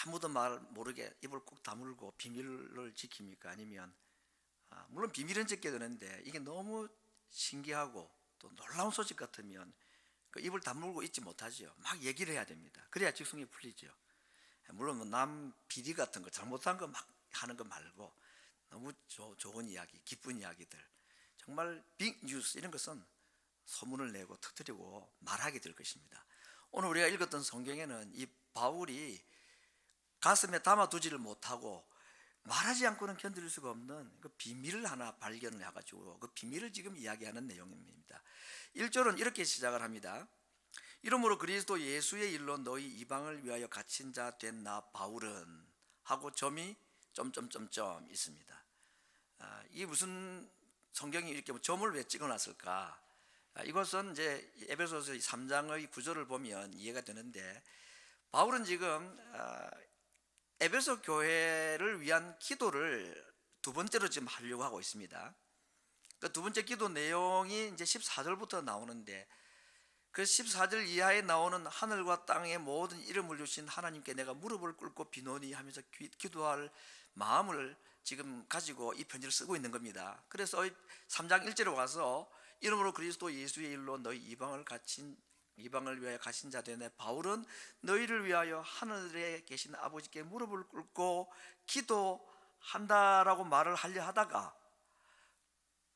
아무도 말 모르게 입을 꾹 다물고 비밀을 지킵니까? 아니면 물론 비밀은 지켜야 되는데 이게 너무 신기하고 또 놀라운 소식 같으면 그 입을 다물고 있지 못하죠. 막 얘기를 해야 됩니다. 그래야 직성이 풀리죠. 물론 뭐남 비리 같은 거 잘못한 거 막 하는 거 말고 너무 좋은 이야기, 기쁜 이야기들, 정말 빅 뉴스 이런 것은 소문을 내고 터뜨리고 말하게 될 것입니다. 오늘 우리가 읽었던 성경에는 이 바울이 가슴에 담아두지를 못하고 말하지 않고는 견딜 수가 없는 그 비밀을 하나 발견을 해가지고 그 비밀을 지금 이야기하는 내용입니다. 1절은 이렇게 시작을 합니다. 이러므로 그리스도 예수의 일로 너희 이방을 위하여 갇힌 자 된 나 바울은 하고 점이 점점점점 있습니다. 이 무슨 성경이 이렇게 점을 왜 찍어놨을까? 이것은 이제 에베소서 3장의 구절을 보면 이해가 되는데, 바울은 지금 에베소 교회를 위한 기도를 두 번째로 지금 하려고 하고 있습니다. 그 두 번째 기도 내용이 이제 14절부터 나오는데, 그 14절 이하에 나오는 하늘과 땅의 모든 이름을 주신 하나님께 내가 무릎을 꿇고 비노니 하면서 기도할 마음을 지금 가지고 이 편지를 쓰고 있는 겁니다. 그래서 3장 1절에 와서 이러므로 그리스도 예수의 일로 너희 이방을 위하여 가신 자 되네 바울은 너희를 위하여 하늘에 계신 아버지께 무릎을 꿇고 기도한다라고 말을 하려 하다가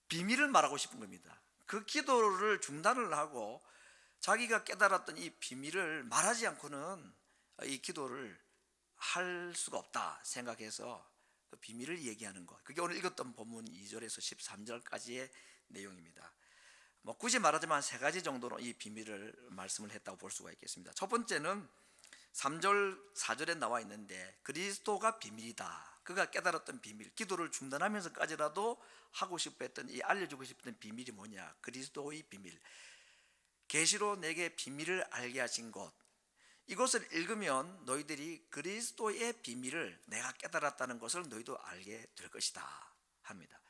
비밀을 말하고 싶은 겁니다. 그 기도를 중단을 하고 자기가 깨달았던 이 비밀을 말하지 않고는 이 기도를 할 수가 없다 생각해서 그 비밀을 얘기하는 것, 그게 오늘 읽었던 본문 2절에서 13절까지의 내용입니다. 굳이 말하자면 세 가지 정도로 이 비밀을 말씀을 했다고 볼 수가 있겠습니다. 첫 번째는 3절 4절에 나와 있는데 그리스도가 비밀이다. 그가 깨달았던 비밀, 기도를 중단하면서까지라도 하고 싶어 했던 이 알려주고 싶었던 비밀이 뭐냐? 그리스도의 비밀. 계시로 내게 비밀을 알게 하신 것, 이것을 읽으면 너희들이 그리스도의 비밀을 내가 깨달았다는 것을 너희도 알게 될 것이다 합니다.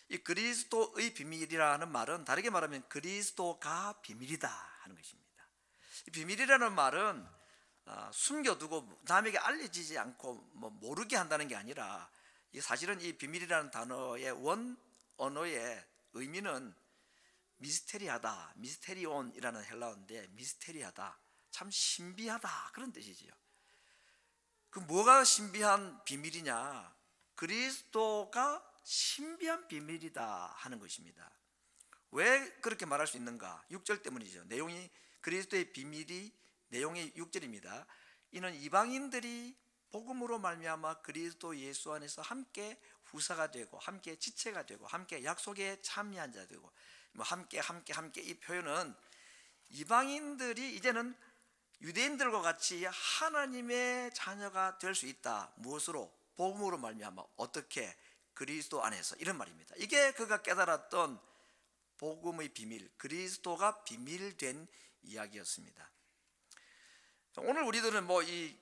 이 그리스도의 비밀이라는 말은 다르게 말하면 그리스도가 비밀이다 하는 것입니다. 이 비밀이라는 말은 숨겨두고 남에게 알려지지 않고 모르게 한다는 게 아니라, 사실은 이 비밀이라는 단어의 원 언어의 의미는 미스테리하다, 미스테리온이라는 헬라어인데 미스테리하다, 참 신비하다 그런 뜻이지요. 그 뭐가 신비한 비밀이냐? 그리스도가 신비한 비밀이다 하는 것입니다. 왜 그렇게 말할 수 있는가? 6절 때문이죠. 내용이 그리스도의 비밀이 내용의 6절입니다. 이는 이방인들이 복음으로 말미암아 그리스도 예수 안에서 함께 후사가 되고 함께 지체가 되고 함께 약속에 참여한 자 되고 함께 이 표현은 이방인들이 이제는 유대인들과 같이 하나님의 자녀가 될 수 있다. 무엇으로? 복음으로 말미암아. 어떻게? 그리스도 안에서, 이런 말입니다. 이게 그가 깨달았던 복음의 비밀, 그리스도가 비밀된 이야기였습니다. 오늘 우리들은 이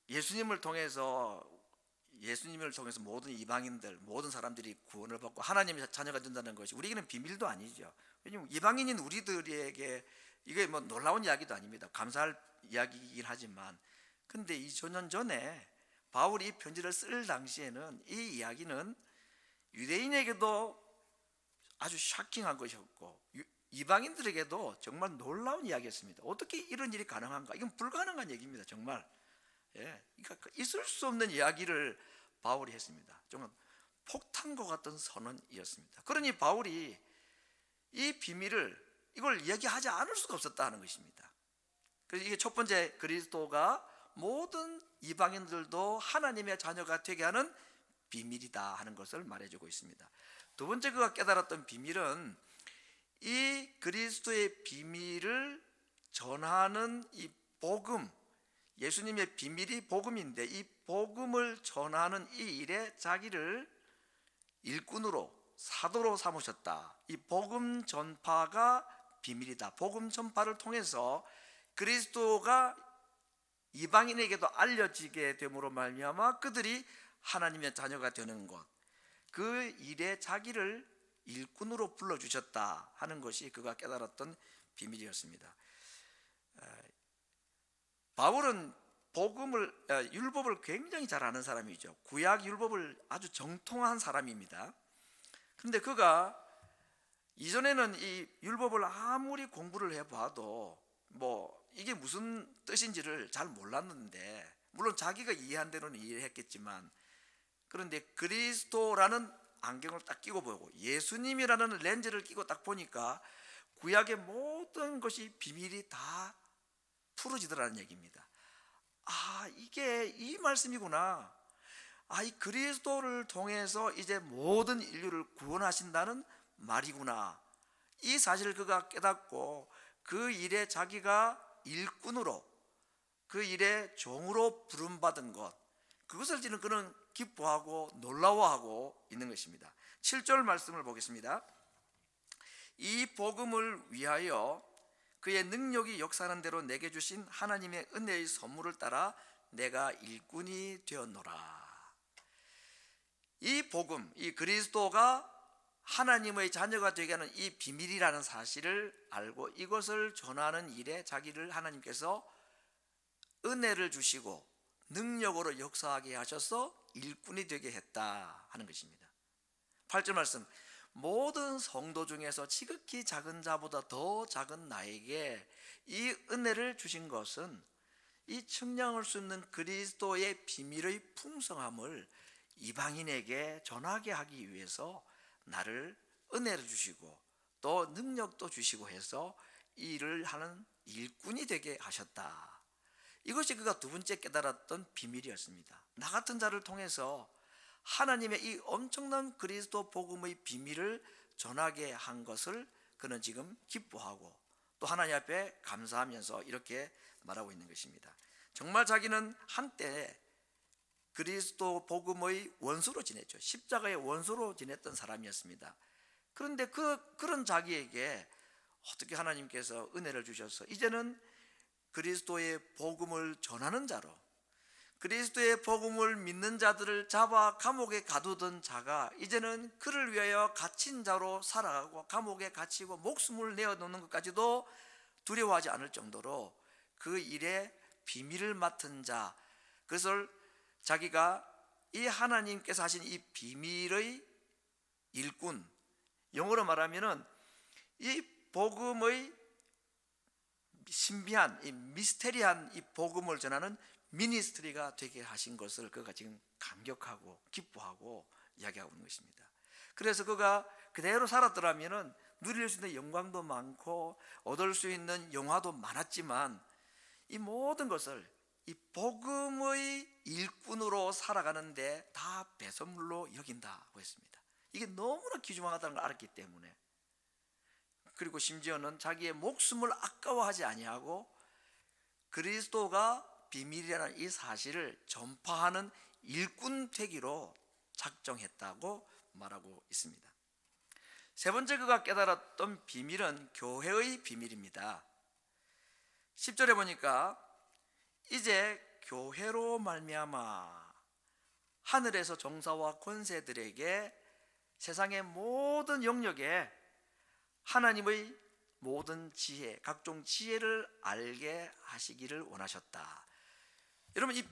예수님을 통해서 모든 이방인들, 모든 사람들이 구원을 받고 하나님의 자녀가 된다는 것이 우리에게는 비밀도 아니죠. 왜냐하면 이방인인 우리들에게 이게 놀라운 이야기도 아닙니다. 감사할 이야기이긴 하지만, 근데 2000년 전에 바울이 이 편지를 쓸 당시에는 이 이야기는 유대인에게도 아주 쇼킹한 것이었고 이방인들에게도 정말 놀라운 이야기였습니다. 어떻게 이런 일이 가능한가? 이건 불가능한 얘기입니다. 정말. 그러니까 있을 수 없는 이야기를 바울이 했습니다. 정말 폭탄과 같은 선언이었습니다. 그러니 바울이 이 비밀을 이걸 얘기하지 않을 수가 없었다 하는 것입니다. 그래서 이게 첫 번째, 그리스도가 모든 이방인들도 하나님의 자녀가 되게 하는 비밀이다 하는 것을 말해주고 있습니다. 두 번째, 그가 깨달았던 비밀은 이 그리스도의 비밀을 전하는 이 복음, 예수님의 비밀이 복음인데 이 복음을 전하는 이 일에 자기를 일꾼으로, 사도로 삼으셨다. 이 복음 전파가 비밀이다. 복음 전파를 통해서 그리스도가 이방인에게도 알려지게 됨으로 말미암아 그들이 하나님의 자녀가 되는 것, 그 일에 자기를 일꾼으로 불러주셨다 하는 것이 그가 깨달았던 비밀이었습니다. 바울은 율법을 굉장히 잘 아는 사람이죠. 구약 율법을 아주 정통한 사람입니다. 그런데 그가 이전에는 이 율법을 아무리 공부를 해봐도 이게 무슨 뜻인지를 잘 몰랐는데, 물론 자기가 이해한 대로는 이해했겠지만, 그런데 그리스도라는 안경을 딱 끼고 보고 예수님이라는 렌즈를 끼고 딱 보니까 구약의 모든 것이 비밀이 다 풀어지더라는 얘기입니다. 이게 이 말씀이구나. 이 그리스도를 통해서 이제 모든 인류를 구원하신다는 말이구나. 이 사실을 그가 깨닫고 그 일에 자기가 일꾼으로, 그 일에 종으로 부름받은 것, 그것을 지금 그는 기뻐하고 놀라워하고 있는 것입니다. 7절 말씀을 보겠습니다. 이 복음을 위하여 그의 능력이 역사하는 대로 내게 주신 하나님의 은혜의 선물을 따라 내가 일꾼이 되었노라. 이 복음, 이 그리스도가 하나님의 자녀가 되게 하는 이 비밀이라는 사실을 알고 이것을 전하는 일에 자기를 하나님께서 은혜를 주시고 능력으로 역사하게 하셔서 일꾼이 되게 했다 하는 것입니다. 8절 말씀, 모든 성도 중에서 지극히 작은 자보다 더 작은 나에게 이 은혜를 주신 것은 이 측량할 수 없는 그리스도의 비밀의 풍성함을 이방인에게 전하게 하기 위해서 나를 은혜를 주시고 또 능력도 주시고 해서 이 일을 하는 일꾼이 되게 하셨다. 이것이 그가 두 번째 깨달았던 비밀이었습니다. 나 같은 자를 통해서 하나님의 이 엄청난 그리스도 복음의 비밀을 전하게 한 것을 그는 지금 기뻐하고 또 하나님 앞에 감사하면서 이렇게 말하고 있는 것입니다. 정말 자기는 한때 그리스도 복음의 원수로 지냈죠. 십자가의 원수로 지냈던 사람이었습니다. 그런데 그런 자기에게 어떻게 하나님께서 은혜를 주셔서 이제는 그리스도의 복음을 전하는 자로, 그리스도의 복음을 믿는 자들을 잡아 감옥에 가두던 자가 이제는 그를 위하여 갇힌 자로 살아가고 감옥에 갇히고 목숨을 내어놓는 것까지도 두려워하지 않을 정도로 그 일에 비밀을 맡은 자, 그것을 자기가 이 하나님께서 하신 이 비밀의 일꾼, 영어로 말하면은 이 복음의 신비한 이 미스테리한 이 복음을 전하는 미니스트리가 되게 하신 것을 그가 지금 감격하고 기뻐하고 이야기하고 있는 것입니다. 그래서 그가 그대로 살았더라면은 누릴 수 있는 영광도 많고 얻을 수 있는 영화도 많았지만 이 모든 것을 이 복음의 일꾼으로 살아가는데 다 배선물로 여긴다고 했습니다. 이게 너무나 귀중하다는 걸 알았기 때문에, 그리고 심지어는 자기의 목숨을 아까워하지 아니하고 그리스도가 비밀이라는 이 사실을 전파하는 일꾼 되기로 작정했다고 말하고 있습니다. 세 번째 그가 깨달았던 비밀은 교회의 비밀입니다. 10절에 보니까 이제 교회로 말미암아 하늘에서 정사와 권세들에게 세상의 모든 영역에 하나님의 모든 지혜, 각종 지혜를 알게 하시기를 원하셨다. 여러분, 이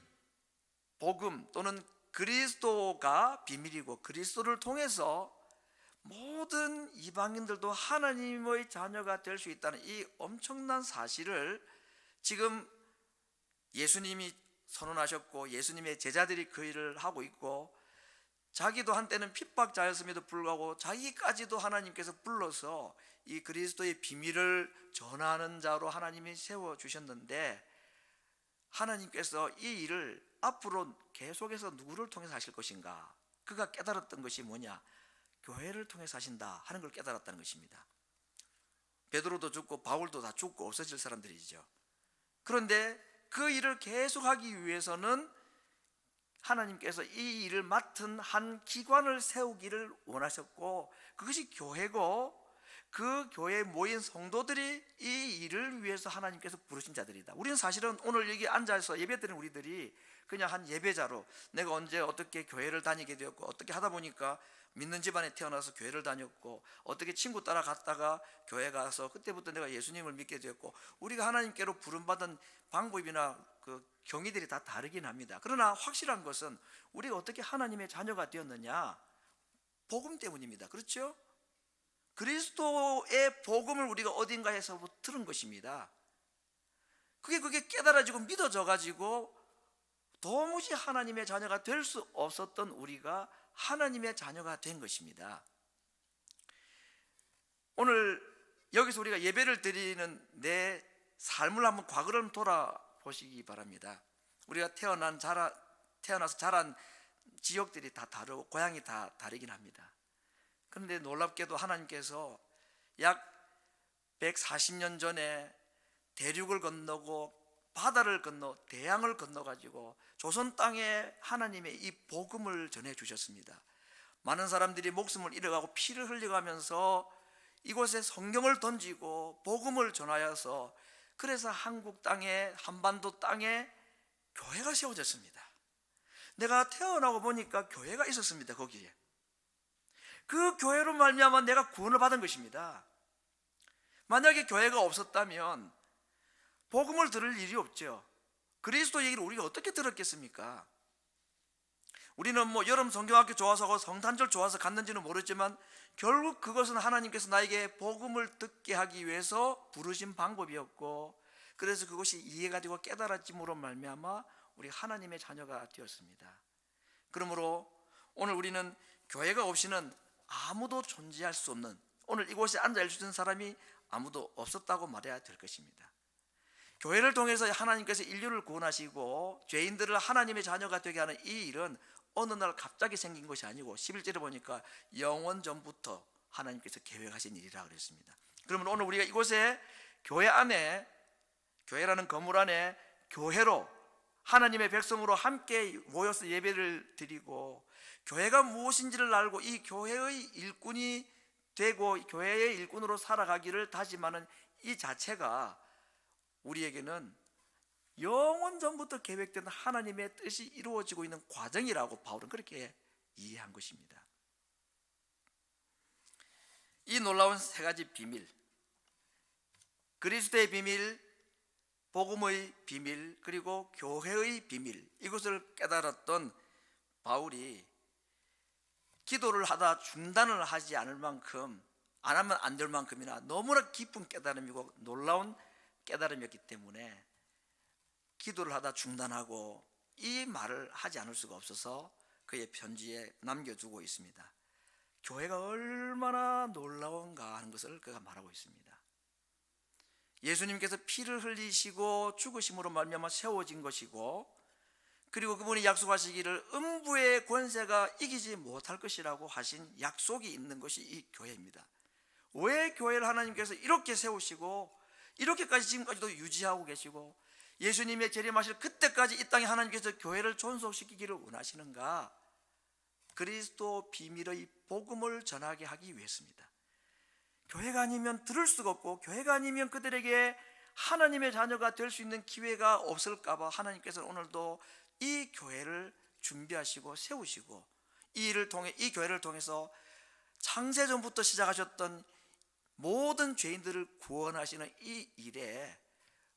복음 또는 그리스도가 비밀이고 그리스도를 통해서 모든 이방인들도 하나님의 자녀가 될 수 있다는 이 엄청난 사실을 지금 예수님이 선언하셨고 예수님의 제자들이 그 일을 하고 있고, 자기도 한때는 핍박자였음에도 불구하고 자기까지도 하나님께서 불러서 이 그리스도의 비밀을 전하는 자로 하나님이 세워주셨는데, 하나님께서 이 일을 앞으로 계속해서 누구를 통해서 하실 것인가, 그가 깨달았던 것이 뭐냐, 교회를 통해서 하신다 하는 걸 깨달았다는 것입니다. 베드로도 죽고 바울도 다 죽고 없어질 사람들이죠. 그런데 그 일을 계속하기 위해서는 하나님께서 이 일을 맡은 한 기관을 세우기를 원하셨고, 그것이 교회고 그 교회에 모인 성도들이 이 일을 위해서 하나님께서 부르신 자들이다. 우리는 사실은 오늘 여기 앉아서 예배드리는 우리들이 그냥 한 예배자로 내가 언제 어떻게 교회를 다니게 되었고 어떻게 하다 보니까 믿는 집안에 태어나서 교회를 다녔고 어떻게 친구 따라갔다가 교회 가서 그때부터 내가 예수님을 믿게 되었고 우리가 하나님께로 부름받은 방법이나 그 경위들이 다 다르긴 합니다. 그러나 확실한 것은 우리가 어떻게 하나님의 자녀가 되었느냐? 복음 때문입니다. 그렇죠? 그리스도의 복음을 우리가 어딘가에서부터 들은 것입니다. 그게 깨달아지고 믿어져 가지고 도무지 하나님의 자녀가 될 수 없었던 우리가 하나님의 자녀가 된 것입니다. 오늘 여기서 우리가 예배를 드리는 내 삶을 한번 과거를 한번 돌아보시기 바랍니다. 우리가 태어나서 자란 지역들이 다 다르고 고향이 다 다르긴 합니다. 그런데 놀랍게도 하나님께서 약 140년 전에 대륙을 건너고 바다를 건너 대양을 건너 가지고 조선 땅에 하나님의 이 복음을 전해 주셨습니다. 많은 사람들이 목숨을 잃어가고 피를 흘려가면서 이곳에 성경을 던지고 복음을 전하여서 그래서 한국 땅에 한반도 땅에 교회가 세워졌습니다. 내가 태어나고 보니까 교회가 있었습니다. 거기에 그 교회로 말미암아 내가 구원을 받은 것입니다. 만약에 교회가 없었다면 복음을 들을 일이 없죠. 그리스도 얘기를 우리가 어떻게 들었겠습니까? 우리는 여름 성경학교 좋아서 성탄절 좋아서 갔는지는 모르지만 결국 그것은 하나님께서 나에게 복음을 듣게 하기 위해서 부르신 방법이었고 그래서 그것이 이해가 되고 깨달아짐으로 말미암아 우리 하나님의 자녀가 되었습니다. 그러므로 오늘 우리는 교회가 없이는 아무도 존재할 수 없는, 오늘 이곳에 앉아 있는 사람이 아무도 없었다고 말해야 될 것입니다. 교회를 통해서 하나님께서 인류를 구원하시고 죄인들을 하나님의 자녀가 되게 하는 이 일은 어느 날 갑자기 생긴 것이 아니고 11절에 보니까 영원 전부터 하나님께서 계획하신 일이라 그랬습니다. 그러면 오늘 우리가 이곳에 교회 안에, 교회라는 건물 안에 교회로 하나님의 백성으로 함께 모여서 예배를 드리고 교회가 무엇인지를 알고 이 교회의 일꾼이 되고 교회의 일꾼으로 살아가기를 다짐하는 이 자체가 우리에게는 영원 전부터 계획된 하나님의 뜻이 이루어지고 있는 과정이라고 바울은 그렇게 이해한 것입니다. 이 놀라운 세 가지 비밀, 그리스도의 비밀, 복음의 비밀, 그리고 교회의 비밀, 이것을 깨달았던 바울이 기도를 하다 중단을 하지 않을 만큼, 안 하면 안 될 만큼이나 너무나 깊은 깨달음이고 놀라운 깨달음이었기 때문에 기도를 하다 중단하고 이 말을 하지 않을 수가 없어서 그의 편지에 남겨두고 있습니다. 교회가 얼마나 놀라운가 하는 것을 그가 말하고 있습니다. 예수님께서 피를 흘리시고 죽으심으로 말미암아 세워진 것이고 그리고 그분이 약속하시기를 음부의 권세가 이기지 못할 것이라고 하신 약속이 있는 것이 이 교회입니다. 왜 교회를 하나님께서 이렇게 세우시고 이렇게까지 지금까지도 유지하고 계시고 예수님의 재림하실 그때까지 이 땅에 하나님께서 교회를 존속시키기를 원하시는가? 그리스도 비밀의 복음을 전하게 하기 위해서입니다. 교회가 아니면 들을 수가 없고 교회가 아니면 그들에게 하나님의 자녀가 될 수 있는 기회가 없을까 봐 하나님께서는 오늘도 이 교회를 준비하시고 세우시고 이 일을 통해, 이 교회를 통해서 창세전부터 시작하셨던 모든 죄인들을 구원하시는 이 일에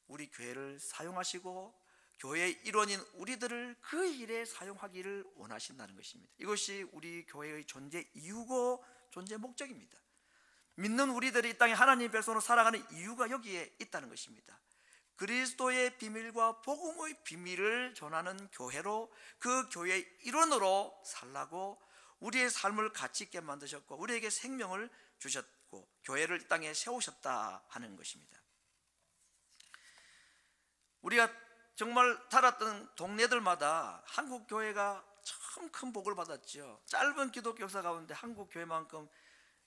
우리 교회를 사용하시고 교회의 일원인 우리들을 그 일에 사용하기를 원하신다는 것입니다. 이것이 우리 교회의 존재 이유고 존재 목적입니다. 믿는 우리들이 이 땅에 하나님의 백성으로 살아가는 이유가 여기에 있다는 것입니다. 그리스도의 비밀과 복음의 비밀을 전하는 교회로, 그 교회의 일원으로 살라고 우리의 삶을 가치 있게 만드셨고 우리에게 생명을 주셨고 교회를 이 땅에 세우셨다 하는 것입니다. 우리가 정말 살았던 동네들마다 한국 교회가 참 큰 복을 받았죠. 짧은 기독교 역사 가운데 한국 교회만큼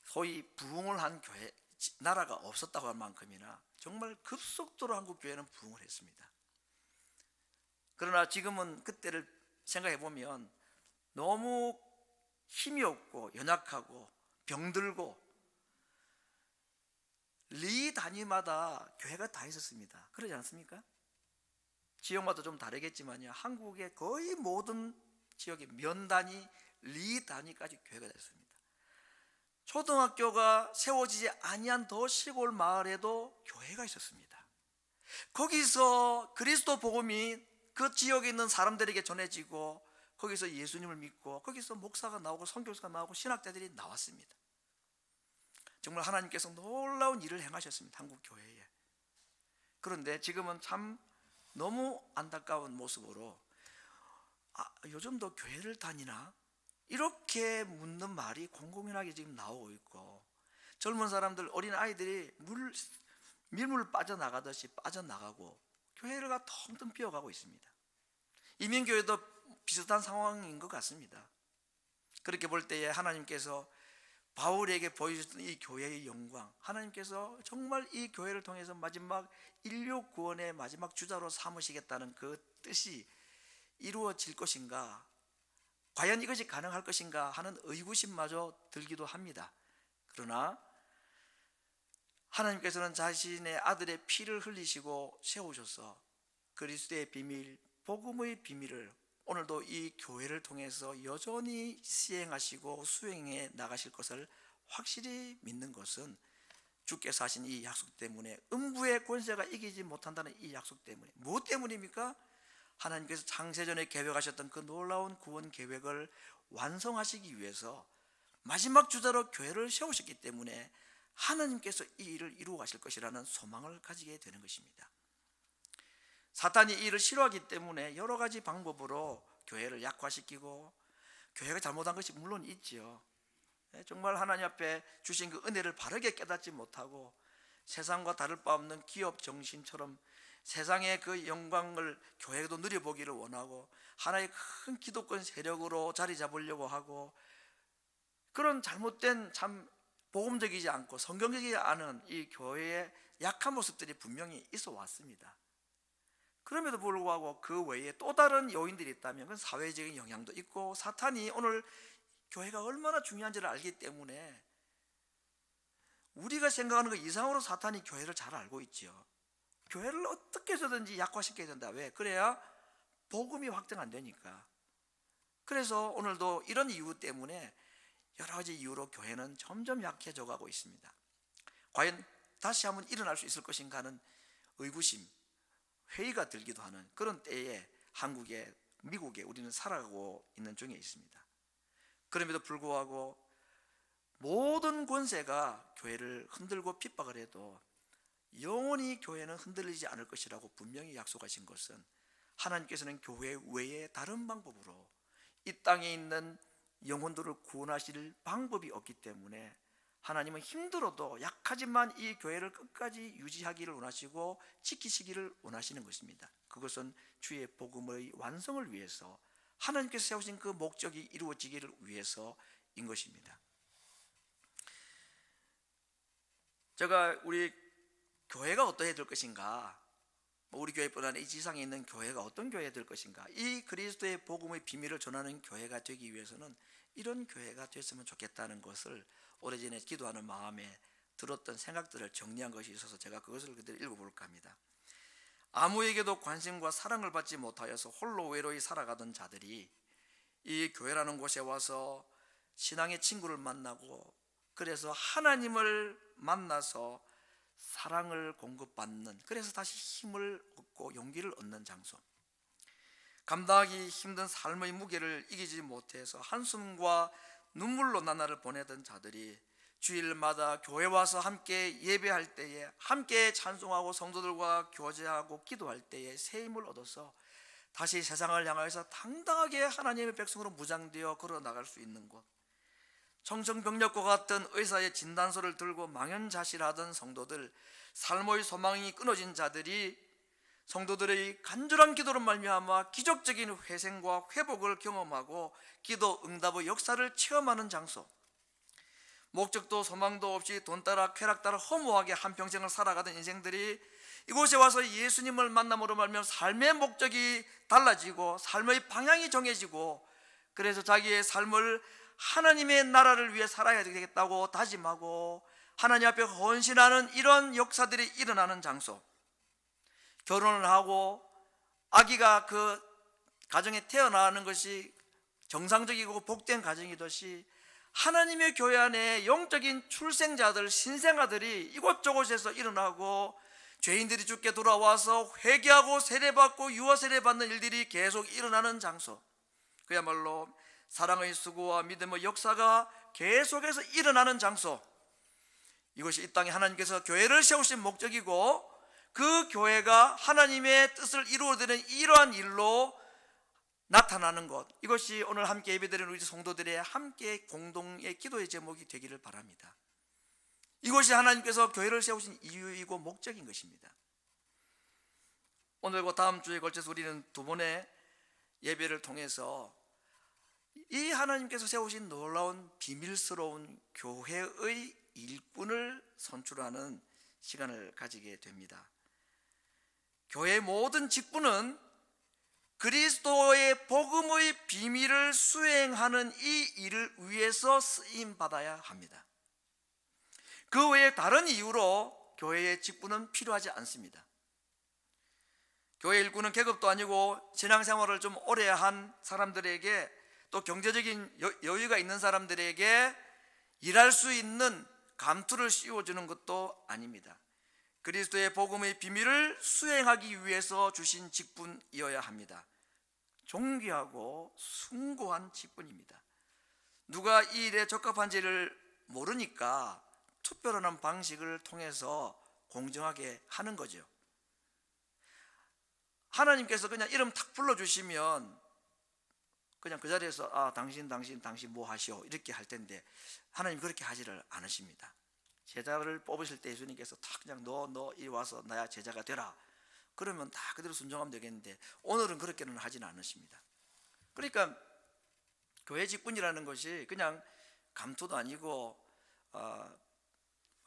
소위 부흥을 한 교회 나라가 없었다고 할 만큼이나 정말 급속도로 한국 교회는 부흥을 했습니다. 그러나 지금은 그때를 생각해 보면 너무 힘이 없고 연약하고 병들고 리 단위마다 교회가 다 있었습니다. 그러지 않습니까? 지역마다 좀 다르겠지만요, 한국의 거의 모든 지역의 면 단위, 리 단위까지 교회가 됐습니다. 초등학교가 세워지지 아니한 더 시골 마을에도 교회가 있었습니다. 거기서 그리스도 복음이 그 지역에 있는 사람들에게 전해지고 거기서 예수님을 믿고 거기서 목사가 나오고 선교사가 나오고 신학자들이 나왔습니다. 정말 하나님께서 놀라운 일을 행하셨습니다. 한국 교회에. 그런데 지금은 참 너무 안타까운 모습으로 요즘도 교회를 다니나? 이렇게 묻는 말이 공공연하게 지금 나오고 있고, 젊은 사람들, 어린 아이들이 밀물 빠져나가듯이 빠져나가고 교회가 텅텅 비어가고 있습니다. 이민교회도 비슷한 상황인 것 같습니다. 그렇게 볼 때에 하나님께서 바울에게 보여주셨던 이 교회의 영광, 하나님께서 정말 이 교회를 통해서 마지막 인류 구원의 마지막 주자로 삼으시겠다는 그 뜻이 이루어질 것인가, 과연 이것이 가능할 것인가 하는 의구심마저 들기도 합니다. 그러나 하나님께서는 자신의 아들의 피를 흘리시고 세우셔서 그리스도의 비밀, 복음의 비밀을 오늘도 이 교회를 통해서 여전히 시행하시고 수행해 나가실 것을 확실히 믿는 것은 주께서 하신 이 약속 때문에, 음부의 권세가 이기지 못한다는 이 약속 때문에. 무엇 때문입니까? 하나님께서 창세전에 계획하셨던 그 놀라운 구원 계획을 완성하시기 위해서 마지막 주자로 교회를 세우셨기 때문에 하나님께서 이 일을 이루어 가실 것이라는 소망을 가지게 되는 것입니다. 사탄이 이 일을 싫어하기 때문에 여러 가지 방법으로 교회를 약화시키고, 교회가 잘못한 것이 물론 있지요. 정말 하나님 앞에 주신 그 은혜를 바르게 깨닫지 못하고 세상과 다를 바 없는 기업 정신처럼 세상의 그 영광을 교회도 누려보기를 원하고 하나의 큰 기독권 세력으로 자리 잡으려고 하고, 그런 잘못된, 참 복음적이지 않고 성경적이지 않은 이 교회의 약한 모습들이 분명히 있어 왔습니다. 그럼에도 불구하고 그 외에 또 다른 요인들이 있다면 그건 사회적인 영향도 있고, 사탄이 오늘 교회가 얼마나 중요한지를 알기 때문에 우리가 생각하는 것 이상으로 사탄이 교회를 잘 알고 있죠. 교회를 어떻게 해서든지 약화시켜야 된다. 왜? 그래야 복음이 확정 안 되니까. 그래서 오늘도 이런 이유 때문에, 여러 가지 이유로 교회는 점점 약해져 가고 있습니다. 과연 다시 한번 일어날 수 있을 것인가 하는 의구심, 회의가 들기도 하는 그런 때에 한국에, 미국에 우리는 살아가고 있는 중에 있습니다. 그럼에도 불구하고 모든 권세가 교회를 흔들고 핍박을 해도 영원히 교회는 흔들리지 않을 것이라고 분명히 약속하신 것은, 하나님께서는 교회 외에 다른 방법으로 이 땅에 있는 영혼들을 구원하실 방법이 없기 때문에 하나님은 힘들어도 약하지만 이 교회를 끝까지 유지하기를 원하시고 지키시기를 원하시는 것입니다. 그것은 주의 복음의 완성을 위해서, 하나님께서 세우신 그 목적이 이루어지기를 위해서인 것입니다. 제가 우리 교회가 어떠해야 될 것인가, 우리 교회뿐 아니라 이 지상에 있는 교회가 어떤 교회가 될 것인가, 이 그리스도의 복음의 비밀을 전하는 교회가 되기 위해서는 이런 교회가 됐으면 좋겠다는 것을 오래전에 기도하는 마음에 들었던 생각들을 정리한 것이 있어서 제가 그것을 그대로 읽어볼까 합니다. 아무에게도 관심과 사랑을 받지 못하여서 홀로 외로이 살아가던 자들이 이 교회라는 곳에 와서 신앙의 친구를 만나고, 그래서 하나님을 만나서 사랑을 공급받는, 그래서 다시 힘을 얻고 용기를 얻는 장소, 감당하기 힘든 삶의 무게를 이기지 못해서 한숨과 눈물로 나날을 보내던 자들이 주일마다 교회 와서 함께 예배할 때에, 함께 찬송하고 성도들과 교제하고 기도할 때에 새 힘을 얻어서 다시 세상을 향하여서 당당하게 하나님의 백성으로 무장되어 걸어 나갈 수 있는 곳, 청정병력과 같은 의사의 진단서를 들고 망연자실하던 성도들, 삶의 소망이 끊어진 자들이 성도들의 간절한 기도로 말미암아 기적적인 회생과 회복을 경험하고 기도 응답의 역사를 체험하는 장소, 목적도 소망도 없이 돈 따라 쾌락 따라 허무하게 한평생을 살아가던 인생들이 이곳에 와서 예수님을 만남으로 말미암아 삶의 목적이 달라지고 삶의 방향이 정해지고, 그래서 자기의 삶을 하나님의 나라를 위해 살아야 되겠다고 다짐하고 하나님 앞에 헌신하는 이런 역사들이 일어나는 장소, 결혼을 하고 아기가 그 가정에 태어나는 것이 정상적이고 복된 가정이듯이 하나님의 교회 안에 영적인 출생자들, 신생아들이 이곳저곳에서 일어나고 죄인들이 주께 돌아와서 회개하고 세례받고 유아 세례받는 일들이 계속 일어나는 장소, 그야말로 사랑의 수고와 믿음의 역사가 계속해서 일어나는 장소, 이것이 이 땅에 하나님께서 교회를 세우신 목적이고 그 교회가 하나님의 뜻을 이루어내는 이러한 일로 나타나는 것, 이것이 오늘 함께 예배드리는 우리 성도들의 함께 공동의 기도의 제목이 되기를 바랍니다. 이것이 하나님께서 교회를 세우신 이유이고 목적인 것입니다. 오늘과 다음 주에 걸쳐서 우리는 두 번의 예배를 통해서 이 하나님께서 세우신 놀라운 비밀스러운 교회의 일꾼을 선출하는 시간을 가지게 됩니다. 교회의 모든 직분은 그리스도의 복음의 비밀을 수행하는 이 일을 위해서 쓰임 받아야 합니다. 그 외에 다른 이유로 교회의 직분은 필요하지 않습니다. 교회 일꾼은 계급도 아니고 신앙생활을 좀 오래 한 사람들에게, 또 경제적인 여유가 있는 사람들에게 일할 수 있는 감투를 씌워주는 것도 아닙니다. 그리스도의 복음의 비밀을 수행하기 위해서 주신 직분이어야 합니다. 존귀하고 숭고한 직분입니다. 누가 이 일에 적합한지를 모르니까 투표라는 방식을 통해서 공정하게 하는 거죠. 하나님께서 그냥 이름 탁 불러주시면 그냥 그 자리에서 당신 뭐 하시오 이렇게 할 텐데, 하나님 그렇게 하지를 않으십니다. 제자를 뽑으실 때 예수님께서 탁 그냥 너 이리 와서 나야 제자가 되라, 그러면 다 그대로 순종하면 되겠는데 오늘은 그렇게는 하지는 않으십니다. 그러니까 교회 직분이라는 것이 그냥 감투도 아니고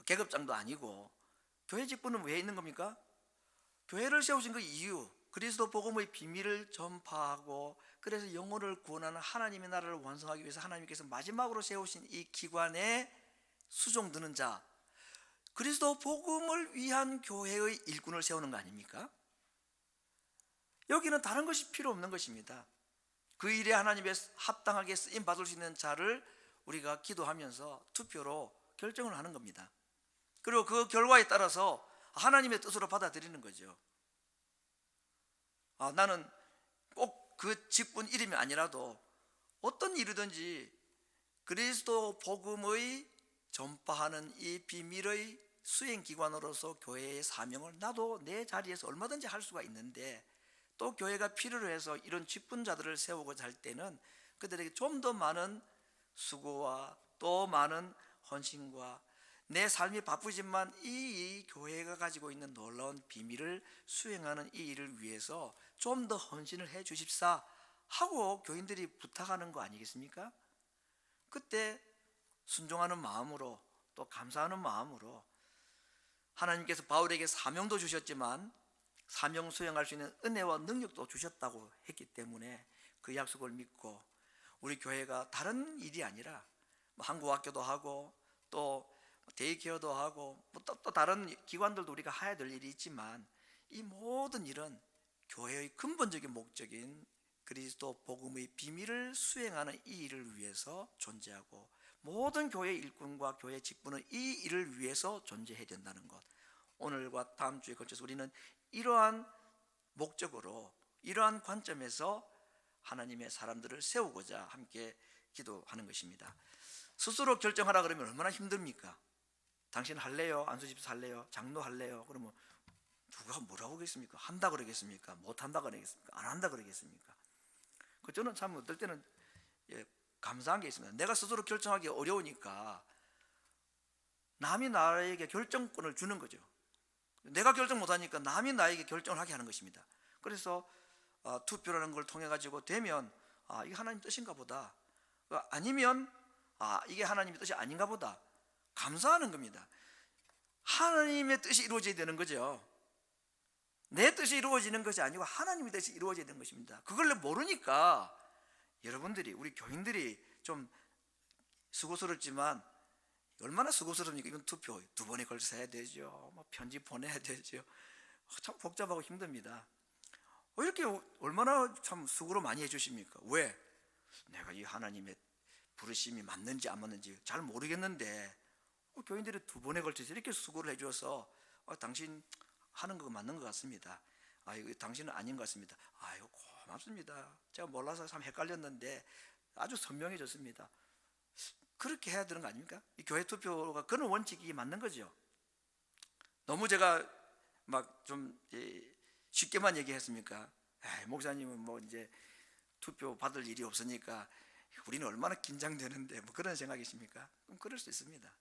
계급장도 아니고, 교회 직분은 왜 있는 겁니까? 교회를 세우신 그 이유, 그리스도 복음의 비밀을 전파하고 그래서 영혼을 구원하는 하나님의 나라를 완성하기 위해서 하나님께서 마지막으로 세우신 이 기관에 수종드는 자, 그리스도 복음을 위한 교회의 일꾼을 세우는 거 아닙니까? 여기는 다른 것이 필요 없는 것입니다. 그 일에 하나님의 합당하게 쓰임 받을 수 있는 자를 우리가 기도하면서 투표로 결정을 하는 겁니다. 그리고 그 결과에 따라서 하나님의 뜻으로 받아들이는 거죠. 나는 꼭 그 직분 이름이 아니라도 어떤 일이든지 그리스도 복음의 전파하는 이 비밀의 수행기관으로서 교회의 사명을 나도 내 자리에서 얼마든지 할 수가 있는데, 또 교회가 필요로 해서 이런 직분자들을 세우고자 할 때는 그들에게 좀 더 많은 수고와 또 많은 헌신과, 내 삶이 바쁘지만 이 교회가 가지고 있는 놀라운 비밀을 수행하는 이 일을 위해서 좀 더 헌신을 해 주십사 하고 교인들이 부탁하는 거 아니겠습니까? 그때 순종하는 마음으로 또 감사하는 마음으로, 하나님께서 바울에게 사명도 주셨지만 사명 수행할 수 있는 은혜와 능력도 주셨다고 했기 때문에 그 약속을 믿고 우리 교회가 다른 일이 아니라 한국학교도 하고 또 데이케어도 하고 또 다른 기관들도 우리가 해야 될 일이 있지만, 이 모든 일은 교회의 근본적인 목적인 그리스도 복음의 비밀을 수행하는 이 일을 위해서 존재하고, 모든 교회 일꾼과 교회 직분은 이 일을 위해서 존재해야 된다는 것, 오늘과 다음 주에 걸쳐서 우리는 이러한 목적으로, 이러한 관점에서 하나님의 사람들을 세우고자 함께 기도하는 것입니다. 스스로 결정하라 그러면 얼마나 힘듭니까? 당신 할래요? 안수집사 할래요? 장로 할래요? 그러면 누가 뭐라고 하겠습니까? 한다 그러겠습니까? 못한다 그러겠습니까? 안 한다 그러겠습니까? 저는 참 어떨 때는 감사한 게 있습니다. 내가 스스로 결정하기 어려우니까 남이 나에게 결정권을 주는 거죠. 내가 결정 못하니까 남이 나에게 결정을 하게 하는 것입니다. 그래서 투표라는 걸 통해 가지고 되면 이게 하나님 뜻인가 보다, 아니면 이게 하나님의 뜻이 아닌가 보다 감사하는 겁니다. 하나님의 뜻이 이루어져야 되는 거죠. 내 뜻이 이루어지는 것이 아니고 하나님의 뜻이 이루어져야 되는 것입니다. 그걸 모르니까 여러분들이, 우리 교인들이 좀 수고스럽지만, 얼마나 수고스럽니까? 이건 투표 2번에 걸쳐서 해야 되죠. 편지 보내야 되죠. 참 복잡하고 힘듭니다. 이렇게 얼마나 참 수고를 많이 해주십니까? 왜? 내가 이 하나님의 부르심이 맞는지 안 맞는지 잘 모르겠는데 교인들이 2번에 걸쳐서 이렇게 수고를 해줘서 당신 하는 거 맞는 것 같습니다. 이거 당신은 아닌 것 같습니다. 아이고 고맙습니다. 제가 몰라서 참 헷갈렸는데 아주 선명해졌습니다. 그렇게 해야 되는 거 아닙니까? 이 교회 투표가 그런 원칙이 맞는 거죠. 너무 제가 막 좀 쉽게만 얘기했습니까? 목사님은 뭐 이제 투표 받을 일이 없으니까 우리는 얼마나 긴장되는데 뭐 그런 생각이십니까? 그럼 그럴 수 있습니다.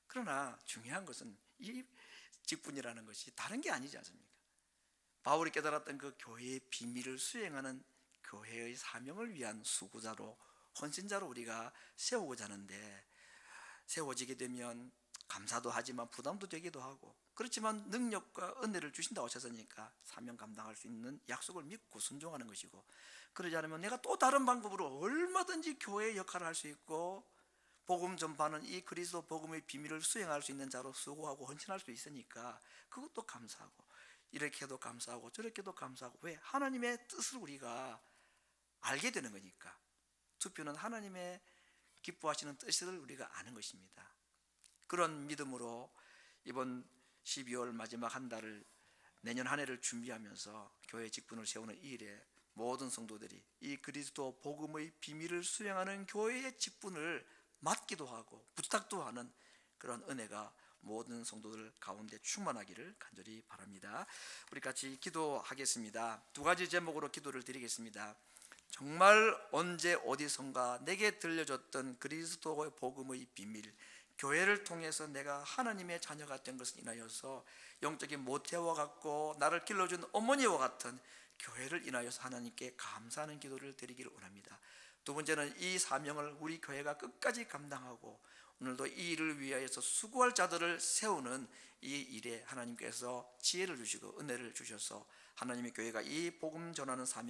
그러나 중요한 것은 이 직분이라는 것이 다른 게 아니지 않습니까? 바울이 깨달았던 그 교회의 비밀을 수행하는 교회의 사명을 위한 수구자로 헌신자로 우리가 세우고자 하는데, 세워지게 되면 감사도 하지만 부담도 되기도 하고, 그렇지만 능력과 은혜를 주신다고 하셨으니까 사명 감당할 수 있는 약속을 믿고 순종하는 것이고, 그러지 않으면 내가 또 다른 방법으로 얼마든지 교회의 역할을 할 수 있고 복음 전파는 이 그리스도 복음의 비밀을 수행할 수 있는 자로 수고하고 헌신할 수 있으니까 그것도 감사하고, 이렇게 해도 감사하고 저렇게 해도 감사하고. 왜? 하나님의 뜻을 우리가 알게 되는 거니까. 투표는 하나님의 기뻐하시는 뜻을 우리가 아는 것입니다. 그런 믿음으로 이번 12월 마지막 한 달을, 내년 한 해를 준비하면서 교회 직분을 세우는 이 일에 모든 성도들이 이 그리스도 복음의 비밀을 수행하는 교회의 직분을 맡기도 하고 부탁도 하는 그런 은혜가 모든 성도들 가운데 충만하기를 간절히 바랍니다. 우리 같이 기도하겠습니다. 2가지 제목으로 기도를 드리겠습니다. 정말 언제 어디선가 내게 들려줬던 그리스도의 복음의 비밀, 교회를 통해서 내가 하나님의 자녀가 된 것을 인하여서 영적인 모태와 같고 나를 길러준 어머니와 같은 교회를 인하여서 하나님께 감사하는 기도를 드리기를 원합니다. 2번째는 이 사명을 우리 교회가 끝까지 감당하고 오늘도 이 일을 위하여서 수고할 자들을 세우는 이 일에 하나님께서 지혜를 주시고 은혜를 주셔서 하나님의 교회가 이 복음 전하는 사명